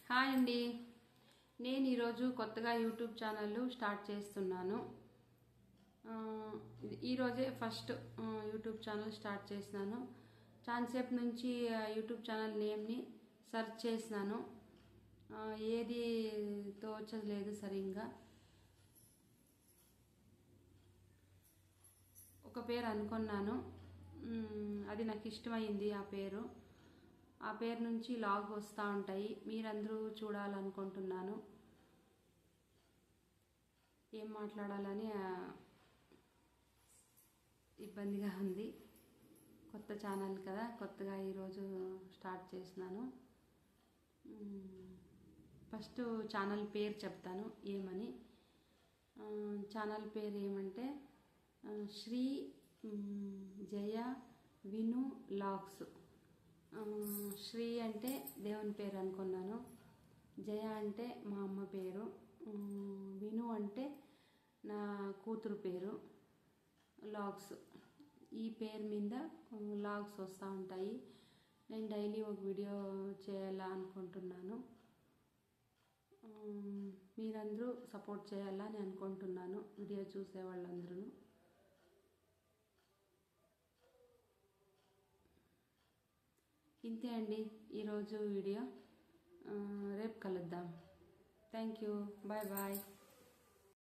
Hi అండి. నేను ఈరోజు కొత్తగా యూట్యూబ్ ఛానల్ స్టార్ట్ చేస్తున్నాను. ఈరోజే ఫస్ట్ యూట్యూబ్ ఛానల్ స్టార్ట్ చేసినాను. చాలాసేపు నుంచి యూట్యూబ్ ఛానల్ నేమ్ని సెర్చ్ చేసినాను. ఏది తోచలేదు సరిగ్గా. ఒక పేరు అనుకున్నాను, అది నాకు ఇష్టమైంది. ఆ పేరు నుంచి లాగ్ వస్తూ ఉంటాయి. మీరందరూ చూడాలనుకుంటున్నాను. ఏం మాట్లాడాలని ఇబ్బందిగా ఉంది. కొత్త ఛానల్ కదా, కొత్తగా ఈరోజు స్టార్ట్ చేసినాను. ఫస్ట్ ఛానల్ పేరు చెప్తాను ఏమని. ఛానల్ పేరు ఏమంటే శ్రీ జయ విను లాగ్స్. శ్రీ అంటే దేవుని పేరు అనుకున్నాను, జయ అంటే మా అమ్మ పేరు, విను అంటే నా కూతురు పేరు, లాగ్స్. ఈ పేరు మీద లాగ్స్ వస్తూ ఉంటాయి. నేను డైలీ ఒక వీడియో చేయాలా అనుకుంటున్నాను. మీరందరూ సపోర్ట్ చేయాలని అనుకుంటున్నాను, వీడియో చూసే వాళ్ళందరూ. ఇంతే అండి ఈరోజు వీడియో. రేపు కలుద్దాం. Thank you. Bye bye.